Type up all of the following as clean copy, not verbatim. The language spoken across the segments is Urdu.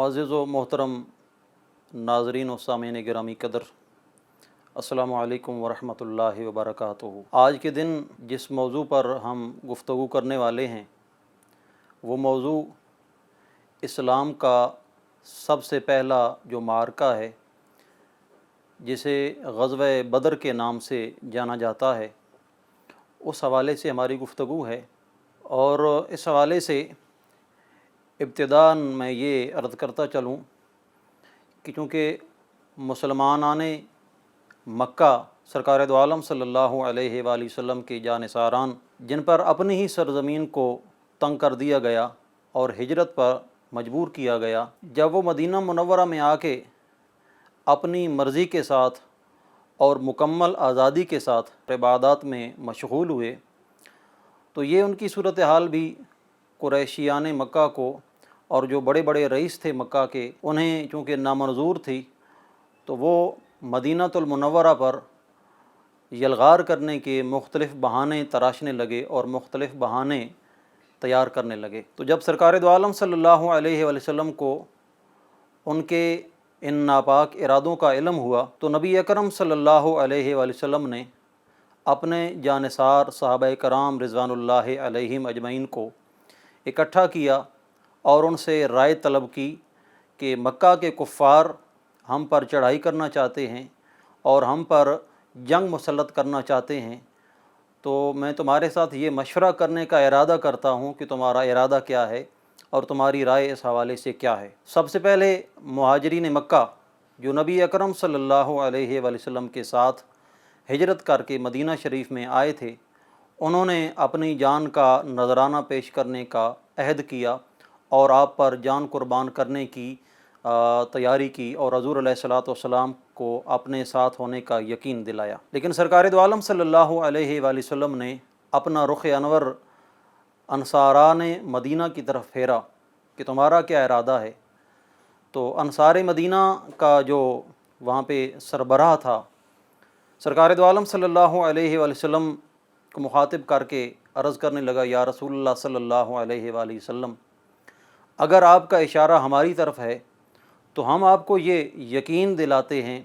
معزز و محترم ناظرین و سامعین گرامی قدر، السلام علیکم ورحمۃ اللہ وبرکاتہ۔ آج کے دن جس موضوع پر ہم گفتگو کرنے والے ہیں وہ موضوع اسلام کا سب سے پہلا جو معرکہ ہے جسے غزوہ بدر کے نام سے جانا جاتا ہے، اس حوالے سے ہماری گفتگو ہے۔ اور اس حوالے سے ابتداً میں یہ عرض کرتا چلوں کہ چونکہ مسلمانان مکہ سرکار دو عالم صلی اللہ علیہ وآلہ وسلم کے جانثاران، جن پر اپنی ہی سرزمین کو تنگ کر دیا گیا اور ہجرت پر مجبور کیا گیا، جب وہ مدینہ منورہ میں آ کے اپنی مرضی کے ساتھ اور مکمل آزادی کے ساتھ عبادات میں مشغول ہوئے، تو یہ ان کی صورتحال بھی قریشیان مکہ کو اور جو بڑے بڑے رئیس تھے مکہ کے، انہیں چونکہ نامنظور تھی، تو وہ مدینہ المنورہ پر یلغار کرنے کے مختلف بہانے تراشنے لگے اور مختلف بہانے تیار کرنے لگے۔ تو جب سرکار دو عالم صلی اللہ علیہ وآلہ وسلم کو ان کے ان ناپاک ارادوں کا علم ہوا تو نبی اکرم صلی اللہ علیہ وآلہ وسلم نے اپنے جانثار صحابہ کرام رضوان اللہ علیہم اجمعین کو اکٹھا کیا اور ان سے رائے طلب کی کہ مکہ کے کفار ہم پر چڑھائی کرنا چاہتے ہیں اور ہم پر جنگ مسلط کرنا چاہتے ہیں، تو میں تمہارے ساتھ یہ مشورہ کرنے کا ارادہ کرتا ہوں کہ تمہارا ارادہ کیا ہے اور تمہاری رائے اس حوالے سے کیا ہے۔ سب سے پہلے مہاجرین مکہ جو نبی اکرم صلی اللہ علیہ وآلہ وسلم کے ساتھ ہجرت کر کے مدینہ شریف میں آئے تھے، انہوں نے اپنی جان کا نذرانہ پیش کرنے کا عہد کیا اور آپ پر جان قربان کرنے کی تیاری کی اور حضور علیہ الصلوۃ والسلام کو اپنے ساتھ ہونے کا یقین دلایا۔ لیکن سرکار دو عالم صلی اللہ علیہ وآلہ وسلم نے اپنا رخ انور انصاران مدینہ کی طرف پھیرا کہ تمہارا کیا ارادہ ہے۔ تو انصار مدینہ کا جو وہاں پہ سربراہ تھا، سرکار دو عالم صلی اللہ علیہ وآلہ وسلم کو مخاطب کر کے عرض کرنے لگا، یا رسول اللہ صلی اللہ علیہ وآلہ وسلم، اگر آپ کا اشارہ ہماری طرف ہے تو ہم آپ کو یہ یقین دلاتے ہیں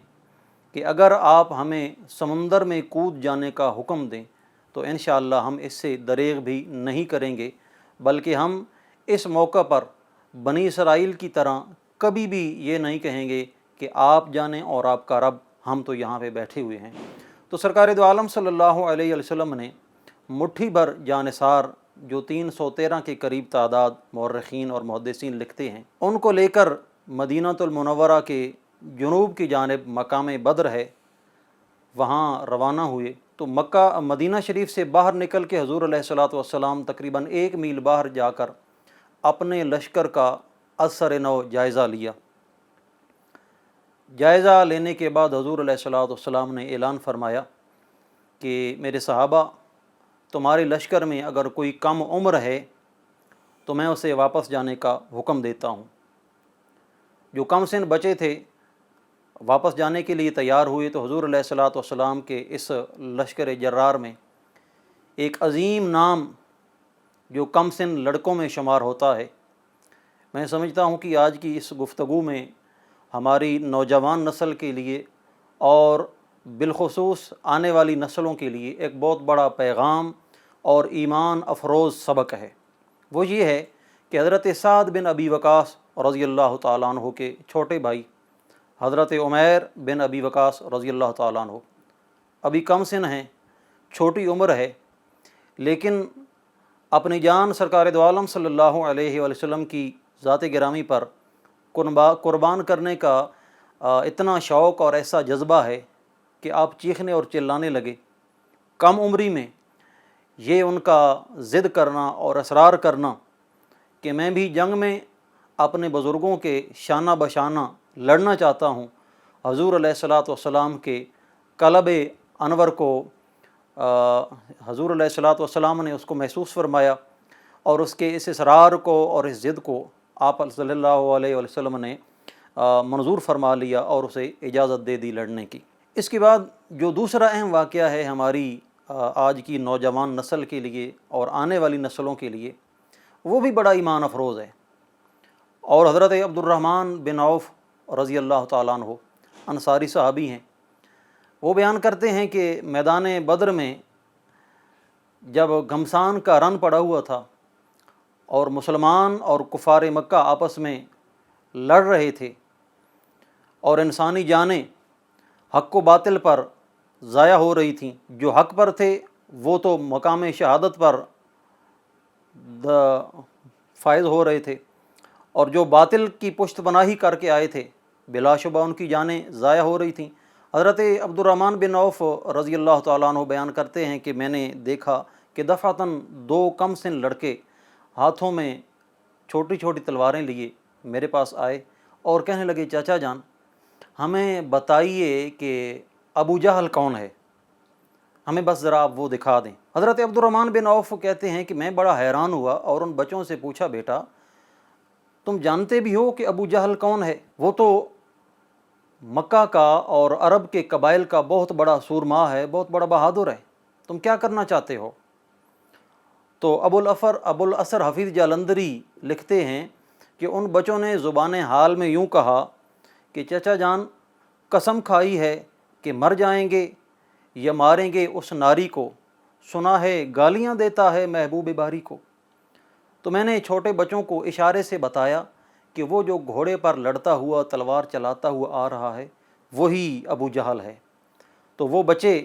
کہ اگر آپ ہمیں سمندر میں کود جانے کا حکم دیں تو انشاءاللہ ہم اس سے دریغ بھی نہیں کریں گے، بلکہ ہم اس موقع پر بنی اسرائیل کی طرح کبھی بھی یہ نہیں کہیں گے کہ آپ جانیں اور آپ کا رب، ہم تو یہاں پہ بیٹھے ہوئے ہیں۔ تو سرکار دو عالم صلی اللہ علیہ وسلم نے مٹھی بھر جانثار جو 313 کے قریب تعداد مورخین اور محدثین لکھتے ہیں، ان کو لے کر مدینہ المنورہ کے جنوب کی جانب مقام بدر ہے وہاں روانہ ہوئے۔ تو مدینہ شریف سے باہر نکل کے حضور علیہ الصلوۃ والسلام تقریباً 1 میل باہر جا کر اپنے لشکر کا ازسر نو جائزہ لیا۔ جائزہ لینے کے بعد حضور علیہ الصلوۃ والسلام نے اعلان فرمایا کہ میرے صحابہ، تمہارے لشکر میں اگر کوئی کم عمر ہے تو میں اسے واپس جانے کا حکم دیتا ہوں۔ جو کم سن بچے تھے واپس جانے کے لیے تیار ہوئے، تو حضور علیہ الصلوۃ والسلام کے اس لشکر جرار میں ایک عظیم نام جو کم سن لڑکوں میں شمار ہوتا ہے۔ میں سمجھتا ہوں کہ آج کی اس گفتگو میں ہماری نوجوان نسل کے لیے اور بالخصوص آنے والی نسلوں کے لیے ایک بہت بڑا پیغام اور ایمان افروز سبق ہے۔ وہ یہ ہے کہ حضرت سعد بن ابی وقاص رضی اللہ تعالیٰ عنہ کے چھوٹے بھائی حضرت عمیر بن ابی وقاص رضی اللہ تعالیٰ عنہ ابھی کم سن ہیں، چھوٹی عمر ہے، لیکن اپنی جان سرکار دو عالم صلی اللہ علیہ وآلہ وسلم کی ذات گرامی پر قربان کرنے کا اتنا شوق اور ایسا جذبہ ہے کہ آپ چیخنے اور چلانے لگے۔ کم عمری میں یہ ان کا ضد کرنا اور اصرار کرنا کہ میں بھی جنگ میں اپنے بزرگوں کے شانہ بشانہ لڑنا چاہتا ہوں، حضور علیہ الصلوۃ والسلام کے قلب انور کو حضور علیہ الصلوۃ والسلام نے اس کو محسوس فرمایا اور اس کے اس اصرار کو اور اس ضد کو آپ صلی اللہ علیہ وسلم نے منظور فرما لیا اور اسے اجازت دے دی لڑنے کی۔ اس کے بعد جو دوسرا اہم واقعہ ہے ہماری آج کی نوجوان نسل کے لیے اور آنے والی نسلوں کے لیے، وہ بھی بڑا ایمان افروز ہے۔ اور حضرت عبدالرحمن بن عوف رضی اللہ تعالیٰ عنہ انصاری صحابی ہیں، وہ بیان کرتے ہیں کہ میدان بدر میں جب گھمسان کا رن پڑا ہوا تھا اور مسلمان اور کفار مکہ آپس میں لڑ رہے تھے اور انسانی جانیں حق و باطل پر ضائع ہو رہی تھیں، جو حق پر تھے وہ تو مقام شہادت پر فائز ہو رہے تھے، اور جو باطل کی پشت پناہی کر کے آئے تھے بلا شبہ ان کی جانیں ضائع ہو رہی تھیں۔ حضرت عبدالرحمن بن عوف رضی اللہ تعالیٰ عنہ بیان کرتے ہیں کہ میں نے دیکھا کہ دفعتاً 2 کم سن لڑکے ہاتھوں میں چھوٹی چھوٹی تلواریں لیے میرے پاس آئے اور کہنے لگے چاچا جان ہمیں بتائیے کہ ابو جہل کون ہے، ہمیں بس ذرا آپ وہ دکھا دیں۔ حضرت عبدالرحمن بن عوف کہتے ہیں کہ میں بڑا حیران ہوا اور ان بچوں سے پوچھا بیٹا تم جانتے بھی ہو کہ ابو جہل کون ہے؟ وہ تو مکہ کا اور عرب کے قبائل کا بہت بڑا سورما ہے، بہت بڑا بہادر ہے، تم کیا کرنا چاہتے ہو؟ تو ابو الاسر حفیظ جالندری لکھتے ہیں کہ ان بچوں نے زبان حال میں یوں کہا کہ چچا جان قسم کھائی ہے کہ مر جائیں گے یا ماریں گے اس ناری کو، سنا ہے گالیاں دیتا ہے محبوب باری کو۔ تو میں نے چھوٹے بچوں کو اشارے سے بتایا کہ وہ جو گھوڑے پر لڑتا ہوا تلوار چلاتا ہوا آ رہا ہے وہی ابو جہل ہے۔ تو وہ بچے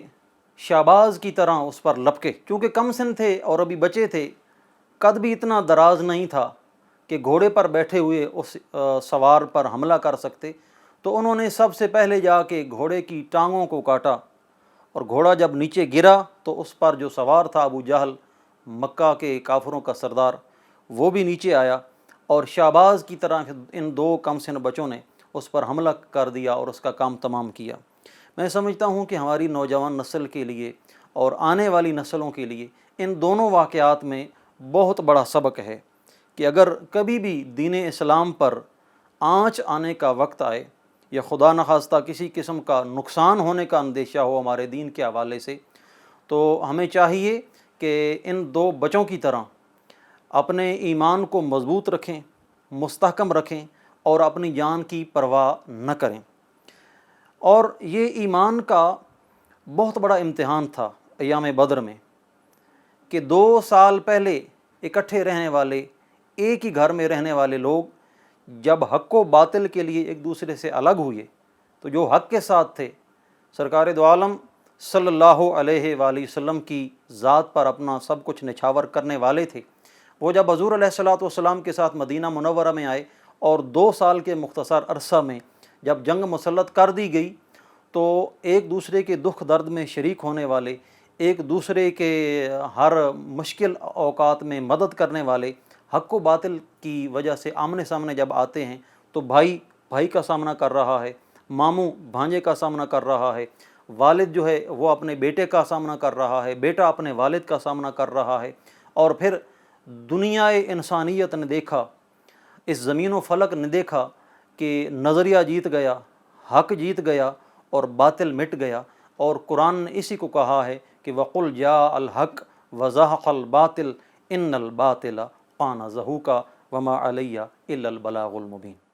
شہباز کی طرح اس پر لپکے، چونکہ کم سن تھے اور ابھی بچے تھے، قد بھی اتنا دراز نہیں تھا کہ گھوڑے پر بیٹھے ہوئے اس سوار پر حملہ کر سکتے، تو انہوں نے سب سے پہلے جا کے گھوڑے کی ٹانگوں کو کاٹا، اور گھوڑا جب نیچے گرا تو اس پر جو سوار تھا ابو جہل مکہ کے کافروں کا سردار وہ بھی نیچے آیا، اور شہباز کی طرح ان 2 کم سن بچوں نے اس پر حملہ کر دیا اور اس کا کام تمام کیا۔ میں سمجھتا ہوں کہ ہماری نوجوان نسل کے لیے اور آنے والی نسلوں کے لیے ان دونوں واقعات میں بہت بڑا سبق ہے کہ اگر کبھی بھی دین اسلام پر آنچ آنے کا وقت آئے یا خدا نخواستہ کسی قسم کا نقصان ہونے کا اندیشہ ہو ہمارے دین کے حوالے سے، تو ہمیں چاہیے کہ ان 2 بچوں کی طرح اپنے ایمان کو مضبوط رکھیں، مستحکم رکھیں اور اپنی جان کی پرواہ نہ کریں۔ اور یہ ایمان کا بہت بڑا امتحان تھا ایام بدر میں کہ 2 سال پہلے اکٹھے رہنے والے، ایک ہی گھر میں رہنے والے لوگ جب حق و باطل کے لیے ایک دوسرے سے الگ ہوئے تو جو حق کے ساتھ تھے، سرکار دو عالم صلی اللہ علیہ وآلہ وسلم کی ذات پر اپنا سب کچھ نچھاور کرنے والے تھے، وہ جب حضور علیہ الصلوۃ والسلام کے ساتھ مدینہ منورہ میں آئے اور 2 سال کے مختصر عرصہ میں جب جنگ مسلط کر دی گئی تو ایک دوسرے کے دکھ درد میں شریک ہونے والے، ایک دوسرے کے ہر مشکل اوقات میں مدد کرنے والے، حق و باطل کی وجہ سے آمنے سامنے جب آتے ہیں تو بھائی کا سامنا کر رہا ہے، ماموں بھانجے کا سامنا کر رہا ہے، والد جو ہے وہ اپنے بیٹے کا سامنا کر رہا ہے، بیٹا اپنے والد کا سامنا کر رہا ہے، اور پھر دنیا انسانیت نے دیکھا، اس زمین و فلک نے دیکھا کہ نظریہ جیت گیا، حق جیت گیا اور باطل مٹ گیا، اور قرآن نے اسی کو کہا ہے کہ وَقُلْ جَاءَ الْحَقُّ وَزَهَقَ الْبَاطِلُ إِنَّ الْبَاطِلَ كَانَ زَهُوقًا وَمَا عَلَيَّ إِلَّا الْبَلَاغُ الْمُبِينُ۔